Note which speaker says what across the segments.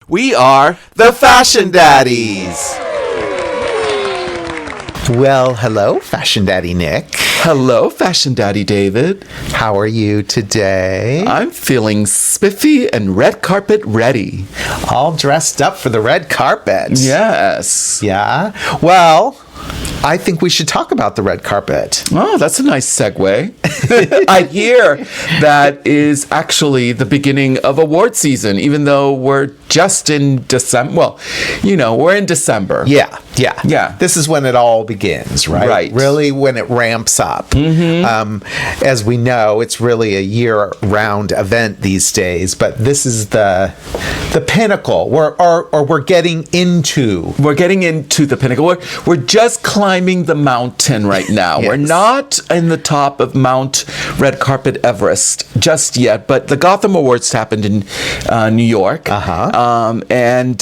Speaker 1: We are the Fashion Daddies.
Speaker 2: Well, hello, Fashion Daddy Nick.
Speaker 1: Hello, Fashion Daddy David.
Speaker 2: How are you today?
Speaker 1: I'm feeling spiffy and red carpet ready.
Speaker 2: All dressed up for the red carpet.
Speaker 1: Yes.
Speaker 2: Yeah? Well, I think we should talk about the red carpet.
Speaker 1: Oh, that's a nice segue. I hear that is actually the beginning of award season, even though we're just in December. Well, we're in December.
Speaker 2: Yeah.
Speaker 1: This
Speaker 2: is when it all begins, right?
Speaker 1: Right.
Speaker 2: Really when it ramps up. Mm-hmm. As we know, it's really a year-round event these days, but this is the pinnacle. We're getting into.
Speaker 1: We're getting into the pinnacle. We're just climbing the mountain right now.
Speaker 2: Yes.
Speaker 1: We're not in the top of Mount Red Carpet Everest just yet, but the Gotham Awards happened in New York. And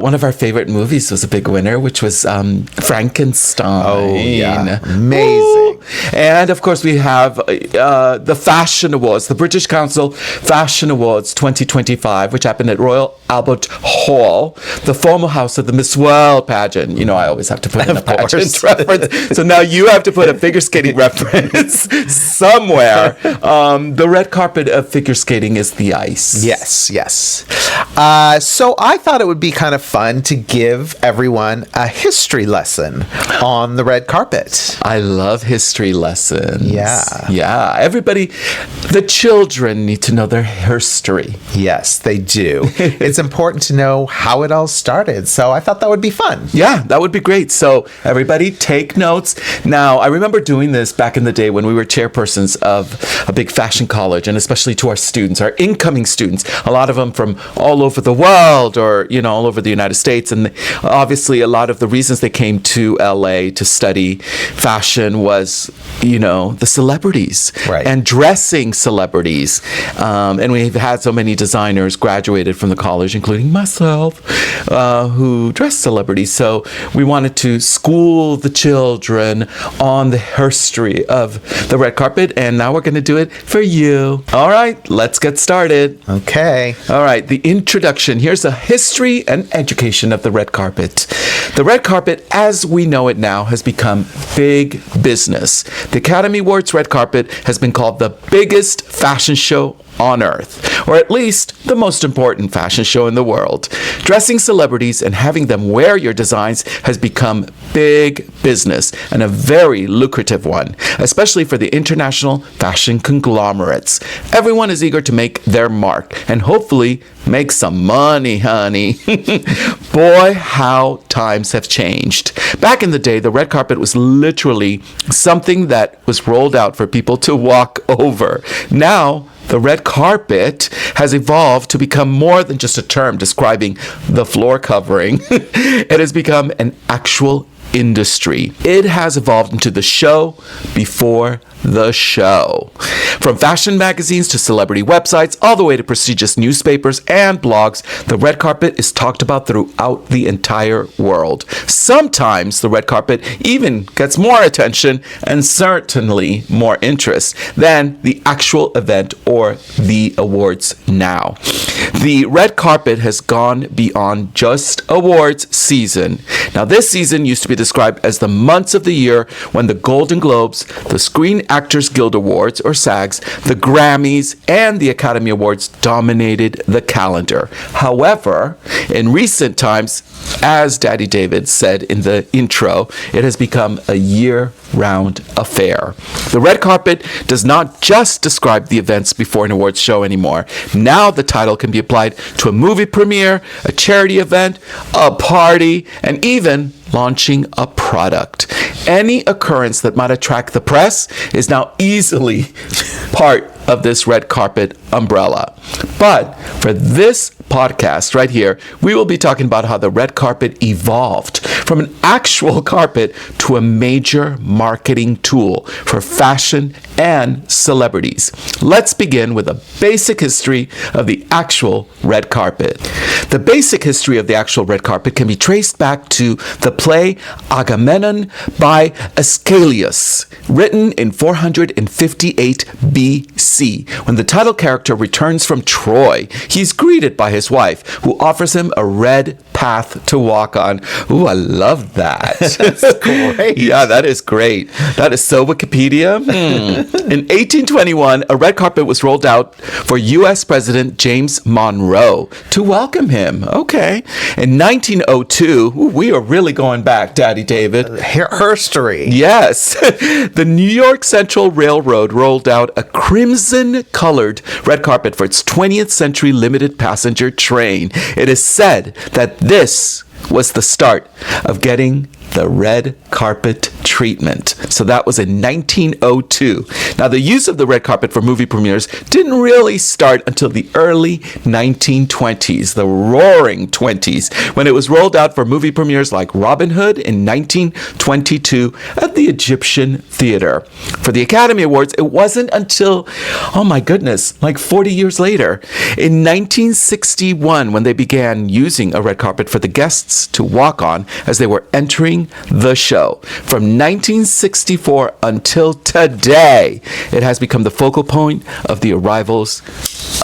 Speaker 1: one of our favorite movies was a big winner, which was Frankenstein.
Speaker 2: Oh, yeah. Amazing.
Speaker 1: Ooh. And, of course, we have the Fashion Awards, the British Council Fashion Awards 2025, which happened at Royal Albert Hall, the former house of the Miss World pageant. I always have to put in a pageant reference. So now you have to put a figure skating reference somewhere. The red carpet of figure skating is the ice.
Speaker 2: Yes. So I thought it would be kind of fun to give everyone a history lesson on the red carpet.
Speaker 1: I love history lessons.
Speaker 2: Yeah.
Speaker 1: Everybody, the children need to know their history.
Speaker 2: Yes, they do. It's important to know how it all started. So I thought that would be fun.
Speaker 1: Yeah, that would be great. So everybody take notes. Now, I remember doing this back in the day when we were chairpersons of a big fashion college, and especially to our students, our incoming students, a lot of them from all over the world or, all over the United States. And obviously, a lot of the reasons they came to LA to study fashion was, the celebrities and dressing celebrities. And we've had so many designers graduated from the college, including myself, who dress celebrities. So we wanted to school the children on the history of the red carpet, and now we're going to do it for you. All right, let's get started.
Speaker 2: Okay.
Speaker 1: All right, the introduction. Here's a history and education of the red carpet. The red carpet, as we know it now, has become big business. The Academy Awards red carpet has been called the biggest fashion show on earth, or at least the most important fashion show in the world. Dressing celebrities and having them wear your designs has become big business and a very lucrative one, especially for the international fashion conglomerates. Everyone is eager to make their mark and hopefully make some money, honey. Boy, how times have changed. Back in the day, the red carpet was literally something that was rolled out for people to walk over. Now, the red carpet has evolved to become more than just a term describing the floor covering. It has become an actual industry. It has evolved into the show before the show. From fashion magazines to celebrity websites, all the way to prestigious newspapers and blogs, the red carpet is talked about throughout the entire world. Sometimes the red carpet even gets more attention and certainly more interest than the actual event or the awards now. The red carpet has gone beyond just awards season. Now, this season used to be described as the months of the year when the Golden Globes, the Screen Actors Guild Awards, or SAGs, the Grammys, and the Academy Awards dominated the calendar. However, in recent times, as Daddy David said in the intro, it has become a year-round affair. The red carpet does not just describe the events before an awards show anymore. Now the title can be applied to a movie premiere, a charity event, a party, and even launching a product. Any occurrence that might attract the press is now easily part of this red carpet umbrella. But for this podcast right here, we will be talking about how the red carpet evolved from an actual carpet to a major marketing tool for fashion and celebrities. Let's begin with a basic history of the actual red carpet. The basic history of the actual red carpet can be traced back to the play Agamemnon by Aeschylus, written in 458 BC. When the title character returns from Troy, he's greeted by his wife, who offers him a red path to walk on. Ooh, I love that.
Speaker 2: That's great.
Speaker 1: Yeah, that is great. That is so Wikipedia. In 1821, a red carpet was rolled out for U.S. President James Monroe to welcome him. Okay. In 1902, we are really going back, Daddy David.
Speaker 2: Herstory.
Speaker 1: Yes. The New York Central Railroad rolled out a crimson-colored red carpet for its 20th century limited passenger train. It is said that this was the start of getting the red carpet treatment. So that was in 1902. Now, the use of the red carpet for movie premieres didn't really start until the early 1920s, the roaring 20s, when it was rolled out for movie premieres like Robin Hood in 1922 at the Egyptian Theater. For the Academy Awards, it wasn't until, oh my goodness, like 40 years later, in 1961, when they began using a red carpet for the guests to walk on as they were entering the show. From 1964 until today, it has become the focal point of the arrivals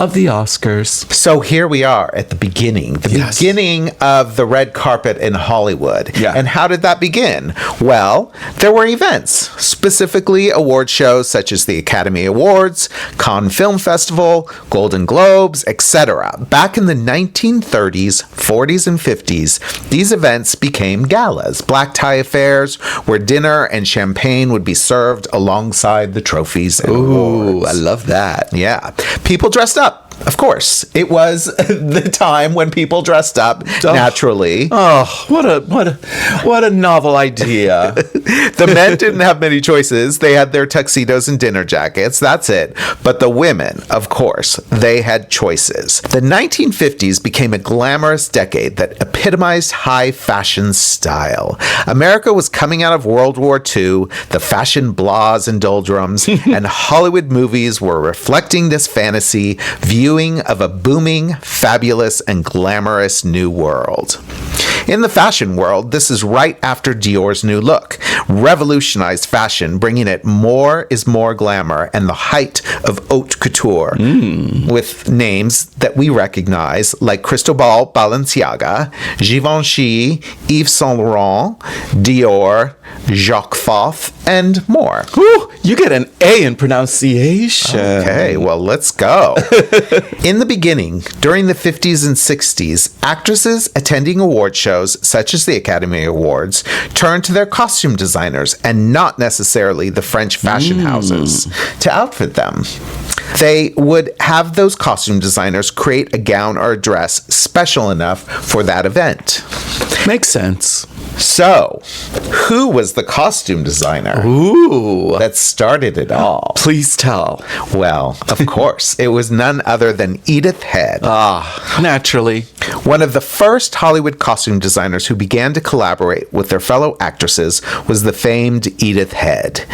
Speaker 1: of the Oscars.
Speaker 2: So here we are at the beginning, beginning of the red carpet in Hollywood.
Speaker 1: Yeah.
Speaker 2: And how did that begin? Well, there were events, specifically award shows such as the Academy Awards, Cannes Film Festival, Golden Globes, etc. Back in the 1930s, 40s, and 50s, these events became galas, black tie affairs, where dinner and champagne would be served alongside the trophies and awards.
Speaker 1: I love that.
Speaker 2: Yeah. People dressed up. Of course. It was the time when people dressed up naturally.
Speaker 1: Oh, what a novel idea.
Speaker 2: The men didn't have many choices. They had their tuxedos and dinner jackets. That's it. But the women, of course, they had choices. The 1950s became a glamorous decade that epitomized high fashion style. America was coming out of World War II, the fashion blahs and doldrums, and Hollywood movies were reflecting this fantasy viewing of a booming, fabulous, and glamorous new world. In the fashion world, this is right after Dior's new look revolutionized fashion, bringing it more is more glamour and the height of haute couture, with names that we recognize like Cristobal Balenciaga, Givenchy, Yves Saint Laurent, Dior, Jacques Foth, and more.
Speaker 1: Whew, you get an A in pronunciation.
Speaker 2: Okay, well, let's go. In the beginning, during the 50s and 60s, actresses attending award shows such as the Academy Awards turned to their costume designers and not necessarily the French fashion houses to outfit them. They would have those costume designers create a gown or a dress special enough for that event.
Speaker 1: Makes sense.
Speaker 2: So, who was the costume designer that started it all?
Speaker 1: Please tell.
Speaker 2: Well, of course, it was none other than Edith Head.
Speaker 1: Naturally.
Speaker 2: One of the first Hollywood costume designers who began to collaborate with their fellow actresses was the famed Edith Head.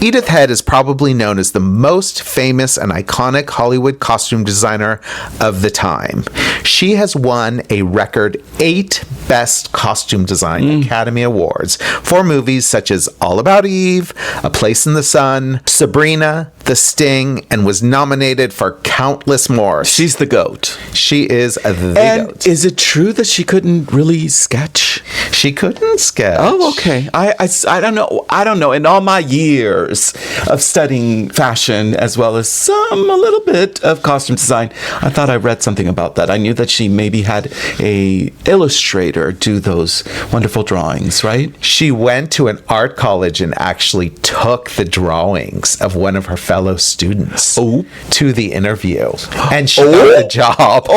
Speaker 2: Edith Head is probably known as the most famous and iconic Hollywood costume designer of the time. She has won a record 8 Best Costume Design Academy Awards for movies such as All About Eve, A Place in the Sun, Sabrina, The Sting, and was nominated for countless more.
Speaker 1: She's the GOAT.
Speaker 2: She is the GOAT.
Speaker 1: Is it true that she couldn't really sketch?
Speaker 2: She couldn't sketch.
Speaker 1: Oh, okay. I don't know. I don't know. In all my years of studying fashion, as well as a little bit of costume design, I thought I read something about that. I knew that she maybe had a illustrator do those wonderful drawings, right?
Speaker 2: She went to an art college and actually took the drawings of one of her fellow students to the interview. And she got the job.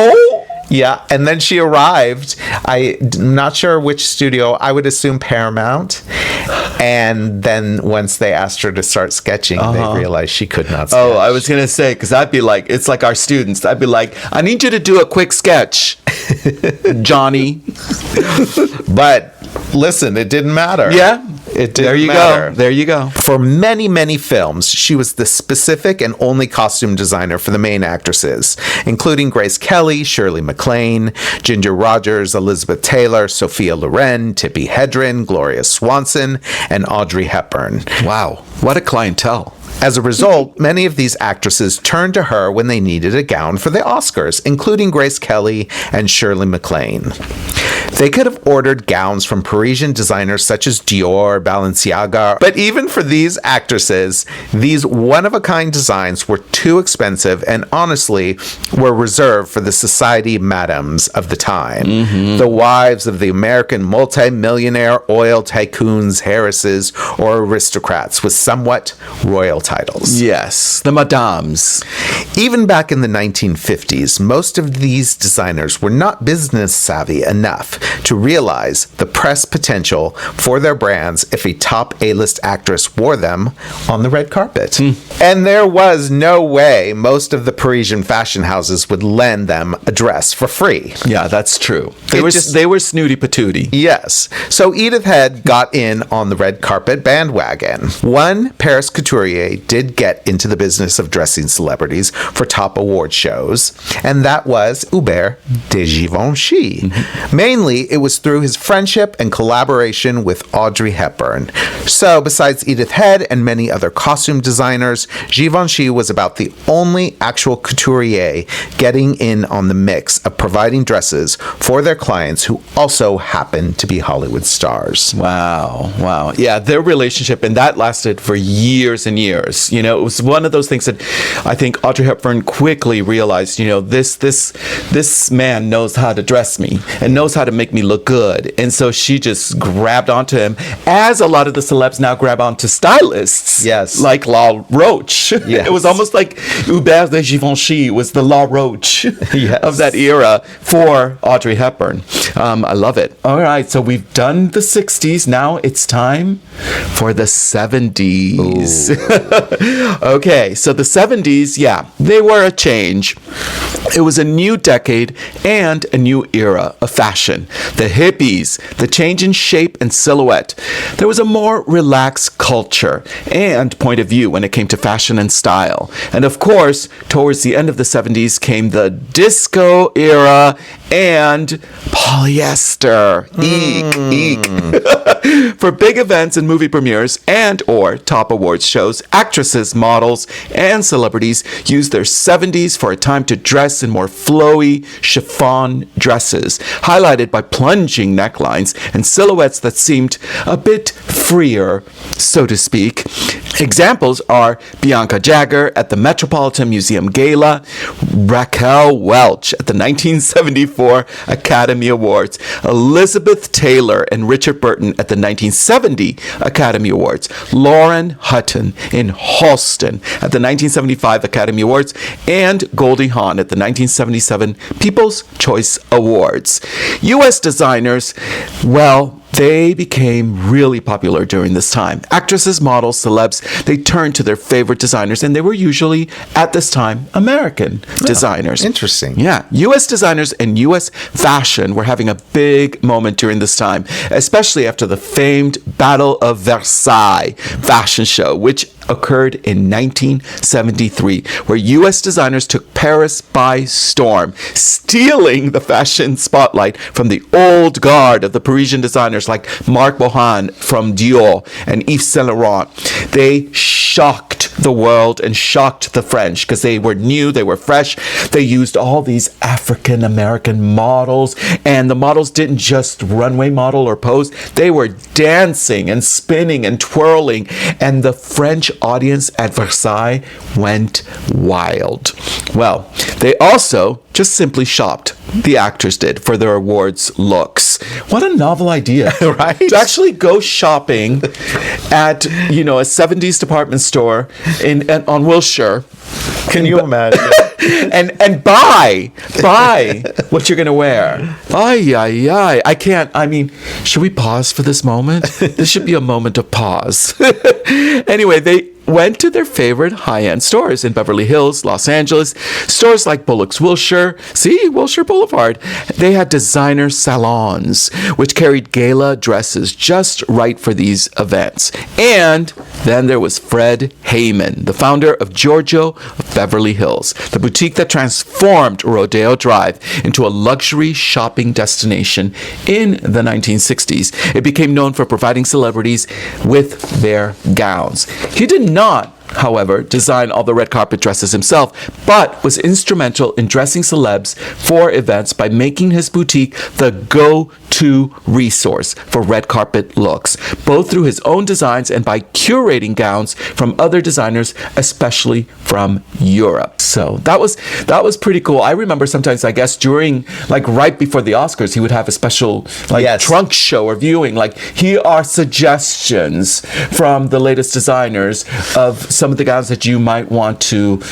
Speaker 2: Yeah, and then she arrived. I'm not sure which studio. I would assume Paramount. And then once they asked her to start sketching, they realized she could not sketch.
Speaker 1: Oh, I was going to say, because I'd be like, it's like our students. I'd be like, I need you to do a quick sketch, Johnny.
Speaker 2: But listen, it didn't matter.
Speaker 1: Yeah.
Speaker 2: It didn't
Speaker 1: There you
Speaker 2: matter.
Speaker 1: go. There you go.
Speaker 2: For many, many films, she was the specific and only costume designer for the main actresses, including Grace Kelly, Shirley MacLaine, Ginger Rogers, Elizabeth Taylor, Sophia Loren, Tippi Hedren, Gloria Swanson, and Audrey Hepburn.
Speaker 1: Wow. What a clientele.
Speaker 2: As a result, many of these actresses turned to her when they needed a gown for the Oscars, including Grace Kelly and Shirley MacLaine. They could have ordered gowns from Parisian designers such as Dior, Balenciaga, but even for these actresses, these one-of-a-kind designs were too expensive and honestly were reserved for the society madams of the time, the wives of the American multi-millionaire oil tycoons, heiresses, or aristocrats with somewhat royal titles.
Speaker 1: Yes, the madames.
Speaker 2: Even back in the 1950s, most of these designers were not business savvy enough to realize the press potential for their brands if a top A-list actress wore them on the red carpet. And there was no way most of the Parisian fashion houses would lend them a dress for free.
Speaker 1: Yeah, that's true. They were snooty patooty.
Speaker 2: Yes. So Edith Head got in on the red carpet bandwagon. One Paris couturier did get into the business of dressing celebrities for top award shows, and that was Hubert de Givenchy. Mainly, it was through his friendship and collaboration with Audrey Hepburn. So, besides Edith Head and many other costume designers, Givenchy was about the only actual couturier getting in on the mix of providing dresses for their clients who also happened to be Hollywood stars.
Speaker 1: Wow. Wow. Yeah, their relationship, and that lasted for years and years. You know, it was one of those things that I think Audrey Hepburn quickly realized, you know, this man knows how to dress me and knows how to make me look good. And so she just grabbed onto him, as a lot of the celebs now grab onto stylists.
Speaker 2: Yes.
Speaker 1: Like La Roche.
Speaker 2: Yes.
Speaker 1: It was almost like Hubert de Givenchy was the La Roche
Speaker 2: Yes.
Speaker 1: of that era for Audrey Hepburn. I love it. All right, so we've done the 60s. Now it's time for the 70s. Okay, so the 70s, yeah, they were a change. It was a new decade and a new era of fashion. The hippies, the change in shape and silhouette. There was a more relaxed culture and point of view when it came to fashion and style. And of course, towards the end of the 70s came the disco era and polyester. Eek. For big events and movie premieres and or top awards shows, actresses, models, and celebrities used their 70s for a time to dress in more flowy chiffon dresses, highlighted by plunging necklines and silhouettes that seemed a bit freer, so to speak. Examples are Bianca Jagger at the Metropolitan Museum Gala, Raquel Welch at the 1974 Academy Awards, Elizabeth Taylor and Richard Burton at the 1970 Academy Awards, Lauren Hutton in Halston at the 1975 Academy Awards, and Goldie Hawn at the 1977 People's Choice Awards. U.S. designers, well, they became really popular during this time. Actresses, models, celebs, they turned to their favorite designers, and they were usually, at this time, American designers.
Speaker 2: Interesting.
Speaker 1: Yeah. U.S. designers and U.S. fashion were having a big moment during this time, especially after the famed Battle of Versailles fashion show, which occurred in 1973, where U.S. designers took Paris by storm, stealing the fashion spotlight from the old guard of the Parisian designers like Marc Bohan from Dior and Yves Saint Laurent. They shocked the world and shocked the French because they were new, they were fresh. They used all these African American models, and the models didn't just runway model or pose. They were dancing and spinning and twirling, and the French audience at Versailles went wild. Well, they also just simply shopped, the actors did, for their awards looks. What a novel idea,
Speaker 2: Right?
Speaker 1: To actually go shopping at, you know, a 70s department store on Wilshire.
Speaker 2: Can you imagine?
Speaker 1: and buy what you're going to wear. Ay. I can't. I mean, should we pause for this moment? This should be a moment of pause. Anyway, went to their favorite high-end stores in Beverly Hills, Los Angeles, stores like Bullock's Wilshire, Wilshire Boulevard. They had designer salons, which carried gala dresses just right for these events. And then there was Fred Heyman, the founder of Giorgio of Beverly Hills, the boutique that transformed Rodeo Drive into a luxury shopping destination in the 1960s. It became known for providing celebrities with their gowns. He did not, however, design all the red carpet dresses himself, but was instrumental in dressing celebs for events by making his boutique the go-to resource for red carpet looks, both through his own designs and by curating gowns from other designers, especially from Europe. So that was pretty cool. I remember sometimes, I guess, during, like, right before the Oscars, he would have a special, like,
Speaker 2: Yes.
Speaker 1: trunk show or viewing. Like, here are suggestions from the latest designers of some of the gowns that you might want to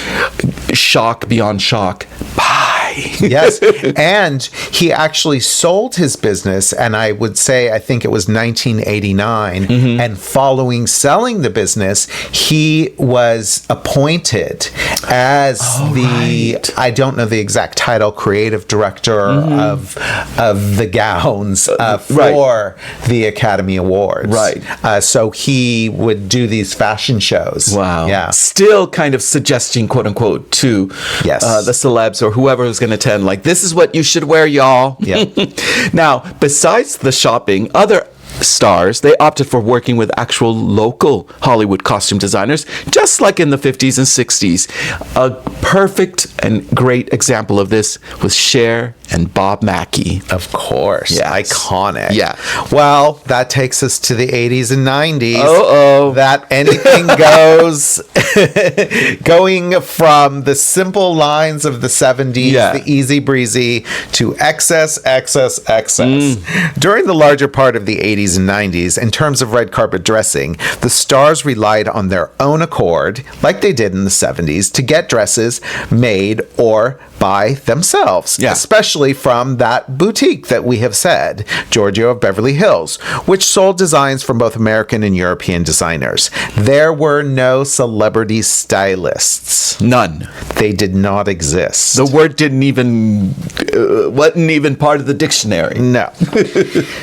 Speaker 1: shock beyond shock. Bye.
Speaker 2: Yes. And he actually sold his business, and I think it was 1989. And following selling the business, he was appointed as I don't know the exact title, creative director of the gowns for the Academy Awards.
Speaker 1: Right.
Speaker 2: So he would do these fashion shows.
Speaker 1: Wow.
Speaker 2: Yeah.
Speaker 1: Still kind of suggesting, quote unquote, to the celebs or whoever was going to attend, like, this is what you should wear, y'all.
Speaker 2: Yeah.
Speaker 1: Now, besides the shopping, other stars, they opted for working with actual local Hollywood costume designers, just like in the 50s and 60s. A perfect and great example of this was Cher and Bob Mackie.
Speaker 2: Of course.
Speaker 1: Yes.
Speaker 2: Iconic.
Speaker 1: Yeah.
Speaker 2: Well, that takes us to the 80s and 90s.
Speaker 1: Uh-oh.
Speaker 2: That anything goes. Going from the simple lines of the 70s, the easy breezy, to excess. During the larger part of the 80s and 90s, in terms of red carpet dressing, the stars relied on their own accord, like they did in the 70s, to get dresses made or by themselves, especially from that boutique that we have said, Giorgio of Beverly Hills, which sold designs from both American and European designers. There were no celebrity stylists.
Speaker 1: None.
Speaker 2: They did not exist.
Speaker 1: The word wasn't even part of the dictionary.
Speaker 2: No.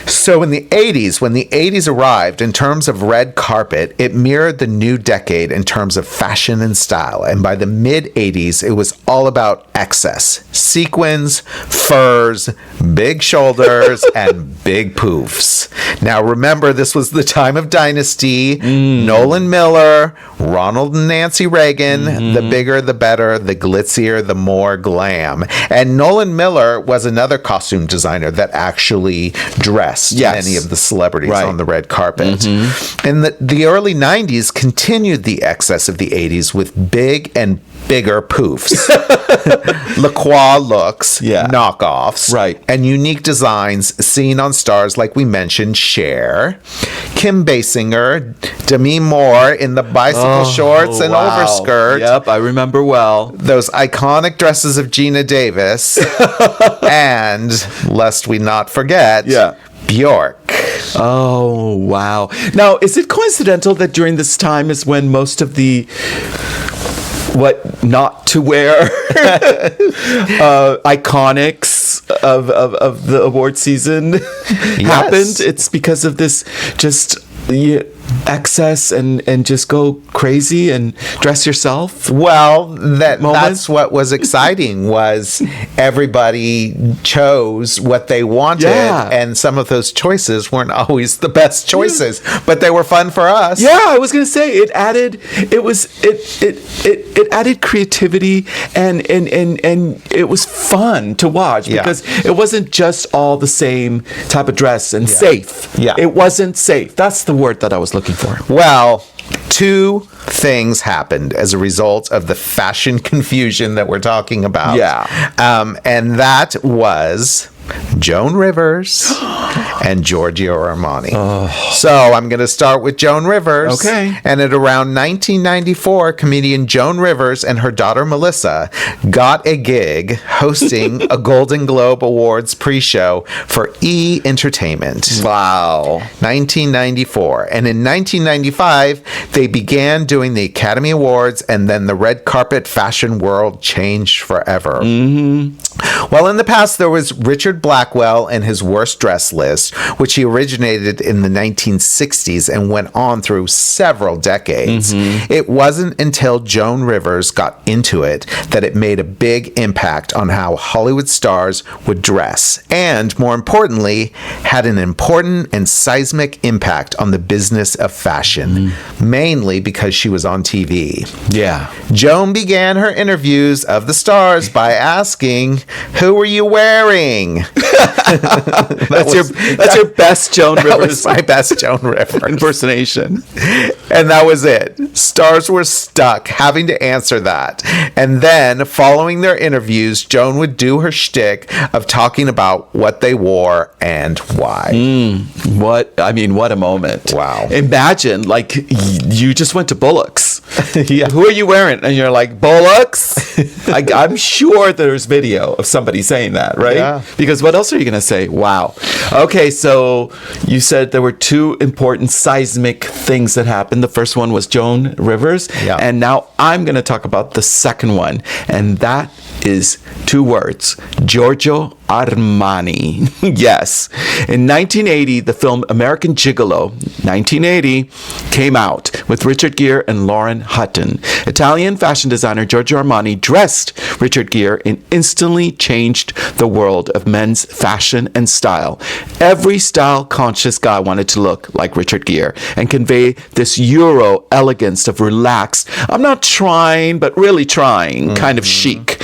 Speaker 2: So in the 80s, when the 80s arrived, in terms of red carpet, it mirrored the new decade in terms of fashion and style. And by the mid-80s, it was all about excess. Sequins, furs, big shoulders, and big poofs. Now remember, this was the time of Dynasty, Nolan Miller, Ronald and Nancy Reagan, the bigger, the better, the glitzier, the more glam. And Nolan Miller was another costume designer that actually dressed many of the celebrities on the red carpet. And the early 90s continued the excess of the 80s with big and bigger poofs, LaCroix looks, knockoffs, and unique designs seen on stars like we mentioned, Cher, Kim Basinger, Demi Moore in the bicycle shorts and overskirt.
Speaker 1: Yep, I remember well.
Speaker 2: Those iconic dresses of Gina Davis, and lest we not forget, Bjork.
Speaker 1: Oh, wow. Now, is it coincidental that during this time is when most of the what not to wear iconics of the award season happened? It's because of this just excess and just go crazy and dress yourself.
Speaker 2: Well, that's what was exciting, was everybody chose what they wanted, and some of those choices weren't always the best choices, but they were fun for us.
Speaker 1: I was gonna say it added creativity and it was fun to watch because it wasn't just all the same type of dress and safe. It wasn't safe. That's the word that I was looking for.
Speaker 2: Well, two things happened as a result of the fashion confusion that we're talking about. And that was Joan Rivers and Giorgio Armani. So I'm going to start with Joan Rivers.
Speaker 1: Okay.
Speaker 2: And at around 1994, comedian Joan Rivers and her daughter Melissa got a gig hosting a Golden Globe Awards pre-show for E! Entertainment.
Speaker 1: Wow.
Speaker 2: 1994. And in 1995, they began doing the Academy Awards, and then the red carpet fashion world changed forever. Well, in the past, there was Richard Blackwell and his worst dress list, which he originated in the 1960s and went on through several decades. It wasn't until Joan Rivers got into it that it made a big impact on how Hollywood stars would dress, and more importantly, had an important and seismic impact on the business of fashion, mainly because she was on TV.
Speaker 1: Yeah.
Speaker 2: Joan began her interviews of the stars by asking, "Who are you wearing?"
Speaker 1: That's your best Joan
Speaker 2: That
Speaker 1: Rivers
Speaker 2: was my best Joan Rivers
Speaker 1: impersonation.
Speaker 2: And that was it. Stars were stuck having to answer that. And then, following their interviews, Joan would do her shtick of talking about what they wore and why.
Speaker 1: What a moment.
Speaker 2: Wow.
Speaker 1: Imagine, like, you just went to Bullock's.
Speaker 2: Yeah.
Speaker 1: Who are you wearing? And you're like, Bullock's? I'm sure there's video of somebody saying that, right?
Speaker 2: Yeah.
Speaker 1: Because what else are you going to say? Wow. Okay, so you said there were two important seismic things that happened. The first one was Joan Rivers.
Speaker 2: Yeah.
Speaker 1: And now I'm going to talk about the second one. And that is two words: Giorgio Armani. Yes. In 1980, the film American Gigolo, 1980, came out with Richard Gere and Lauren Hutton. Italian fashion designer Giorgio Armani dressed Richard Gere and instantly changed the world of men's fashion and style. Every style-conscious guy wanted to look like Richard Gere and convey this Euro elegance of relaxed, I'm not trying, but really trying, kind of chic.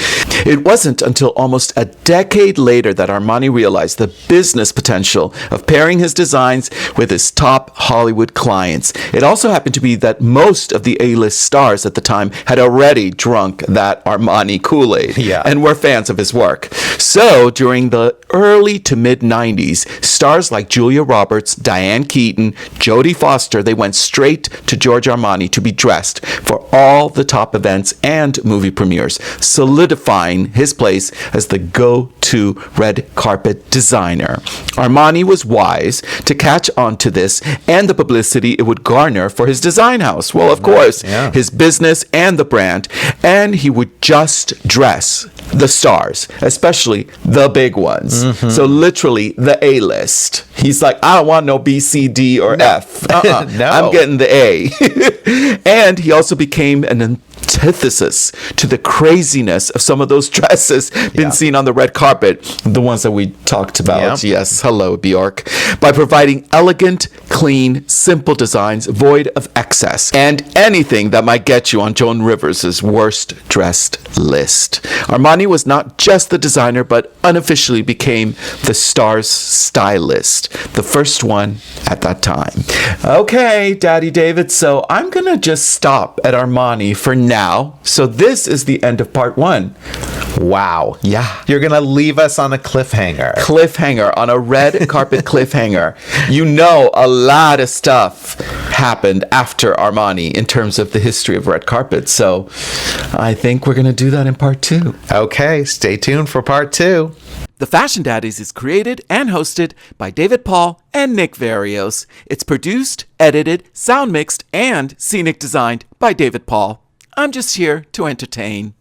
Speaker 1: It wasn't until almost a decade later that Armani realized the business potential of pairing his designs with his top Hollywood clients. It also happened to be that most of the A-list stars at the time had already drunk that Armani Kool-Aid and were fans of his work. So during the early to mid-90s, stars like Julia Roberts, Diane Keaton, Jodie Foster, they went straight to Giorgio Armani to be dressed for all the top events and movie premieres, solidifying his place as the go-to red carpet designer. Armani was wise to catch on to this and the publicity it would garner for his design house. Well, of course, his business and the brand, and he would just dress the stars, especially the big ones. So literally the A-list. He's like, I don't want no B, C, D, or F.
Speaker 2: No.
Speaker 1: I'm getting the A. And he also became an antithesis to the craziness of some of those dresses been seen on the red carpet, the ones that we talked about. Yes, hello, Bjork. By providing elegant, clean, simple designs void of excess and anything that might get you on Joan Rivers' worst dressed list. Armani was not just the designer, but unofficially became the star's stylist, the first one at that time. Okay, Daddy David, so I'm gonna just stop at Armani for now. So this is the end of part one.
Speaker 2: Wow.
Speaker 1: Yeah.
Speaker 2: You're going to leave us on a cliffhanger.
Speaker 1: Cliffhanger, on a red carpet cliffhanger. You know, a lot of stuff happened after Armani in terms of the history of red carpet. So I think we're going to do that in part two.
Speaker 2: Okay, stay tuned for part two.
Speaker 1: The Fashion Daddies is created and hosted by David Paul and Nick Varios. It's produced, edited, sound mixed, and scenic designed by David Paul. I'm just here to entertain.